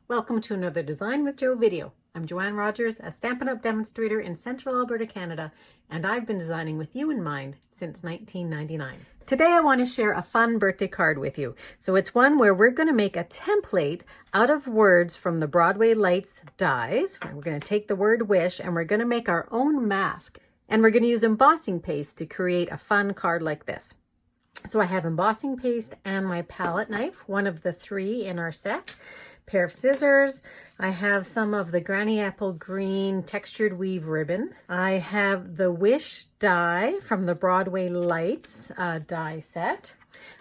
Welcome to another Design with Jo video. I'm Joanne Rogers, a Stampin' Up! Demonstrator in Central Alberta, Canada, and I've been designing with you in mind since 1999. Today I want to share a fun birthday card with you. So it's one where we're going to make a template out of words from the Broadway Lights dies. We're going to take the word wish and we're going to make our own mask. And we're going to use embossing paste to create a fun card like this. So I have embossing paste and my palette knife, one of the 3 in our set. Pair of scissors. I have some of the Granny Apple Green textured weave ribbon. I have the Wish die from the Broadway Lights die set.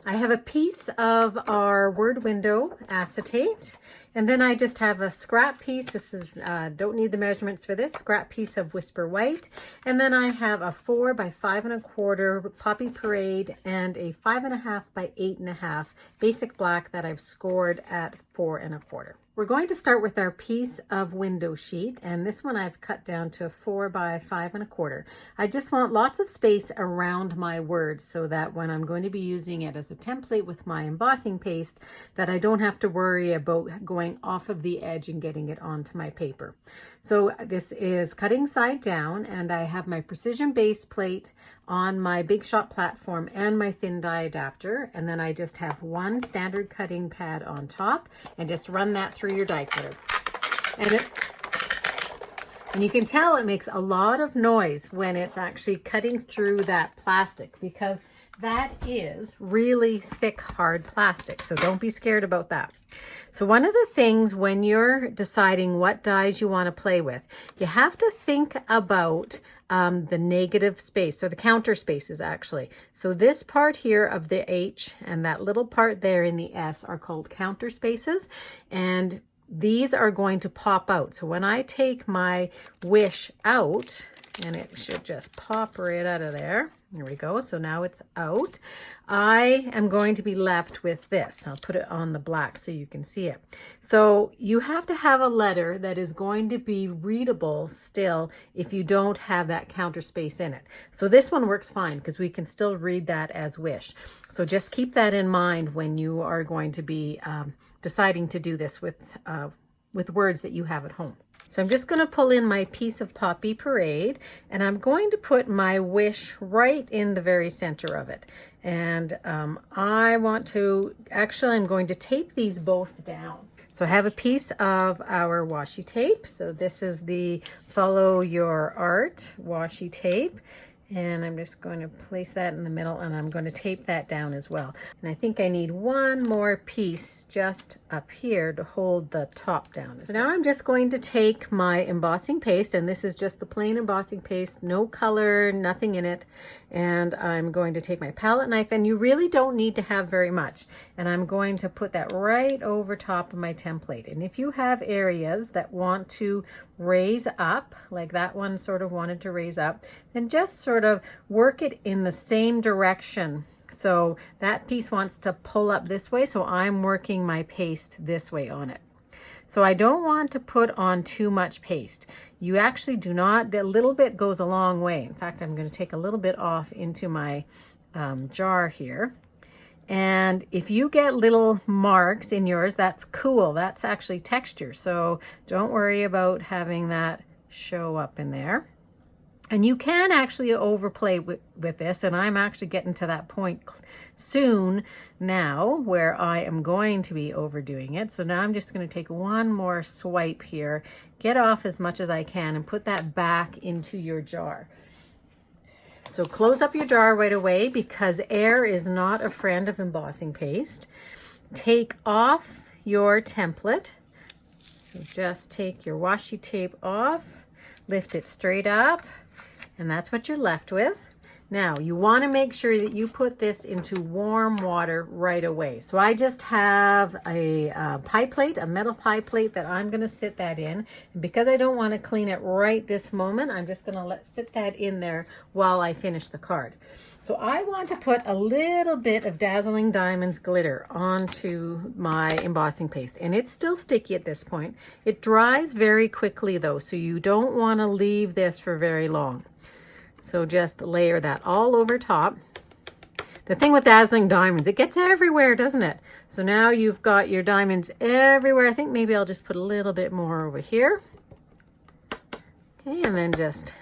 I have a piece of our word window acetate, and then I just have a scrap piece. This is, don't need the measurements for this, scrap piece of Whisper White. And then I have a 4 by 5 1/4 Poppy Parade and a 5 1/2 by 8 1/2 basic black that I've scored at 4 1/4. We're going to start with our piece of window sheet, and this one I've cut down to 4 by 5 1/4. I just want lots of space around my words so that when I'm going to be using it as a template with my embossing paste, that I don't have to worry about going off of the edge and getting it onto my paper. So this is cutting side down, and I have my precision base plate on my Big Shot platform and my thin die adapter, and then I just have one standard cutting pad on top and just run that through your die cutter. And you can tell it makes a lot of noise when it's actually cutting through that plastic, because that is really thick, hard plastic. So don't be scared about that. So one of the things when you're deciding what dies you want to play with, you have to think about the negative space, or the counter spaces actually. So this part here of the H and that little part there in the S are called counter spaces, and these are going to pop out. So when I take my wish out, and it should just pop right out of there. There we go. So now it's out. I am going to be left with this. I'll put it on the black so you can see it. So you have to have a letter that is going to be readable still if you don't have that counter space in it. So this one works fine because we can still read that as wish. So just keep that in mind when you are going to be deciding to do this with words that you have at home. So I'm just going to pull in my piece of Poppy Parade, and I'm going to put my wish right in the very center of it. And I'm going to tape these both down. So I have a piece of our washi tape. So this is the Follow Your Art washi tape. And I'm just going to place that in the middle, and I'm going to tape that down as well. And I think I need one more piece just up here to hold the top down. So now I'm just going to take my embossing paste, and this is just the plain embossing paste, no color, nothing in it. And I'm going to take my palette knife, and you really don't need to have very much. And I'm going to put that right over top of my template. And if you have areas that want to raise up, like that one sort of wanted to raise up, then just sort of work it in the same direction. So that piece wants to pull up this way, so I'm working my paste this way on it. So I don't want to put on too much paste. You actually do not, the little bit goes a long way. In fact, I'm going to take a little bit off into my jar here. And if you get little marks in yours, that's cool. That's actually texture. So don't worry about having that show up in there. And you can actually overplay with this, and I'm actually getting to that point soon now where I am going to be overdoing it. So now I'm just going to take one more swipe here, get off as much as I can, and put that back into your jar. So close up your jar right away, because air is not a friend of embossing paste. Take off your template. So just take your washi tape off, lift it straight up, and that's what you're left with. Now, you want to make sure that you put this into warm water right away. So I just have a pie plate, a metal pie plate that I'm going to sit that in. And because I don't want to clean it right this moment, I'm just going to sit that in there while I finish the card. So I want to put a little bit of Dazzling Diamonds glitter onto my embossing paste. And it's still sticky at this point. It dries very quickly though, so you don't want to leave this for very long. So just layer that all over top. The thing with dazzling diamonds, it gets everywhere, doesn't it? So now you've got your diamonds everywhere. I think maybe I'll just put a little bit more over here. Okay, and then just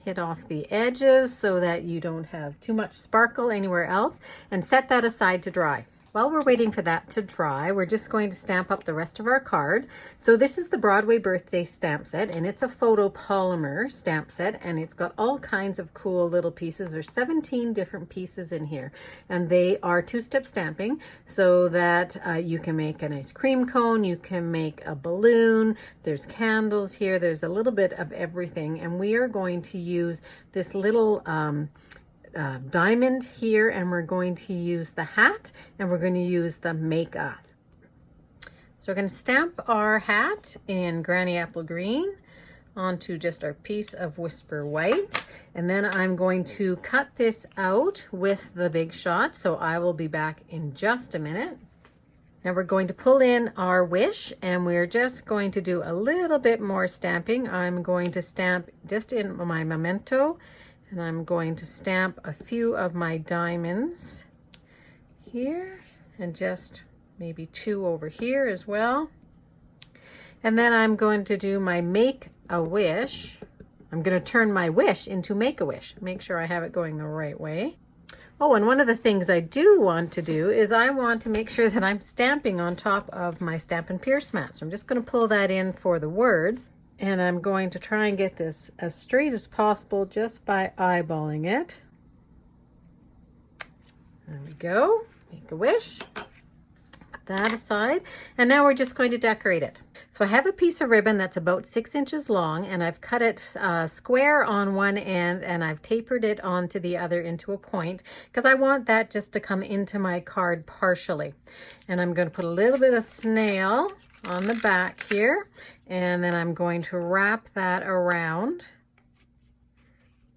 hit off the edges so that you don't have too much sparkle anywhere else, and set that aside to dry. While we're waiting for that to dry, we're just going to stamp up the rest of our card. So this is the Broadway birthday stamp set, and it's a photopolymer stamp set, and it's got all kinds of cool little pieces. There's 17 different pieces in here, and they are two-step stamping so that you can make an ice cream cone, you can make a balloon, there's candles here, there's a little bit of everything, and we are going to use this little diamond here, and we're going to use the hat, and we're going to use the make-a. So we're going to stamp our hat in Granny Apple Green onto just our piece of Whisper White, and then I'm going to cut this out with the Big Shot, so I will be back in just a minute. Now we're going to pull in our wish, and we're just going to do a little bit more stamping. I'm going to stamp just in my memento, and I'm going to stamp a few of my diamonds here, and just maybe 2 over here as well. And then I'm going to do my make a wish. I'm going to turn my wish into make a wish. Make sure I have it going the right way. Oh, and one of the things I do want to do is I want to make sure that I'm stamping on top of my Stampin' Pierce mat. So I'm just going to pull that in for the words. And I'm going to try and get this as straight as possible just by eyeballing it. There we go. Make a wish. Put that aside. And now we're just going to decorate it. So I have a piece of ribbon that's about 6 inches long, and I've cut it square on one end, and I've tapered it onto the other into a point because I want that just to come into my card partially. And I'm going to put a little bit of snail on the back here, and then I'm going to wrap that around.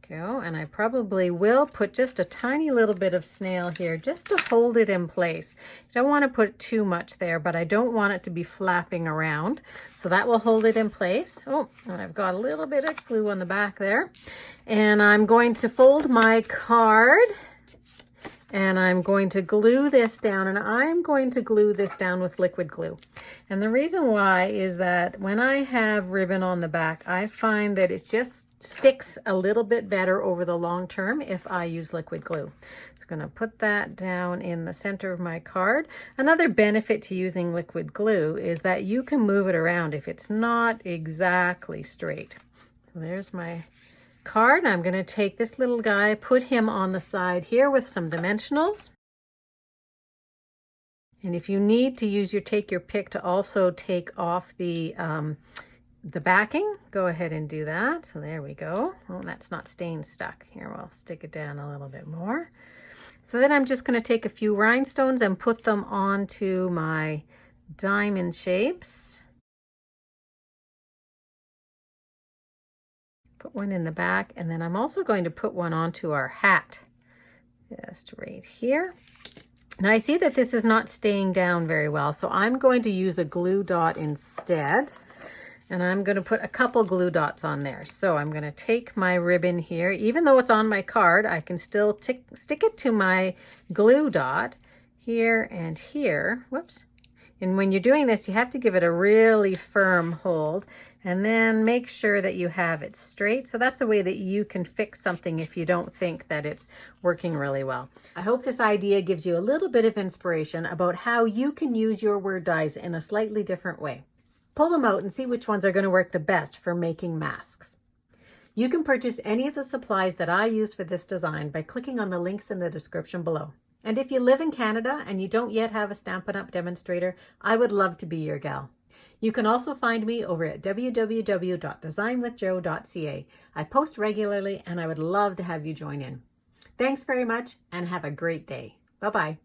Go, and I probably will put just a tiny little bit of snail here just to hold it in place. You don't want to put too much there, but I don't want it to be flapping around, so that will hold it in place. Oh, and I've got a little bit of glue on the back there, and I'm going to fold my card, and I'm going to glue this down, and I'm going to glue this down with liquid glue. And the reason why is that when I have ribbon on the back, I find that it just sticks a little bit better over the long term if I use liquid glue. So I'm going to put that down in the center of my card. Another benefit to using liquid glue is that you can move it around if it's not exactly straight. So there's my card. I'm going to take this little guy, put him on the side here with some dimensionals. And if you need to use take your pick to also take off the backing, go ahead and do that. So there we go. Oh, that's not staying stuck. Here, we'll stick it down a little bit more. So then I'm just going to take a few rhinestones and put them onto my diamond shapes. Put one in the back, and then I'm also going to put one onto our hat, just right here. Now I see that this is not staying down very well, so I'm going to use a glue dot instead, and I'm going to put a couple glue dots on there. So I'm going to take my ribbon here, even though it's on my card, I can still stick it to my glue dot here and here. Whoops. And when you're doing this, you have to give it a really firm hold, and then make sure that you have it straight. So that's a way that you can fix something if you don't think that it's working really well. I hope this idea gives you a little bit of inspiration about how you can use your word dies in a slightly different way. Pull them out and see which ones are going to work the best for making masks. You can purchase any of the supplies that I use for this design by clicking on the links in the description below. And if you live in Canada and you don't yet have a Stampin' Up! Demonstrator, I would love to be your gal. You can also find me over at www.designwithjo.ca. I post regularly, and I would love to have you join in. Thanks very much, and have a great day. Bye-bye.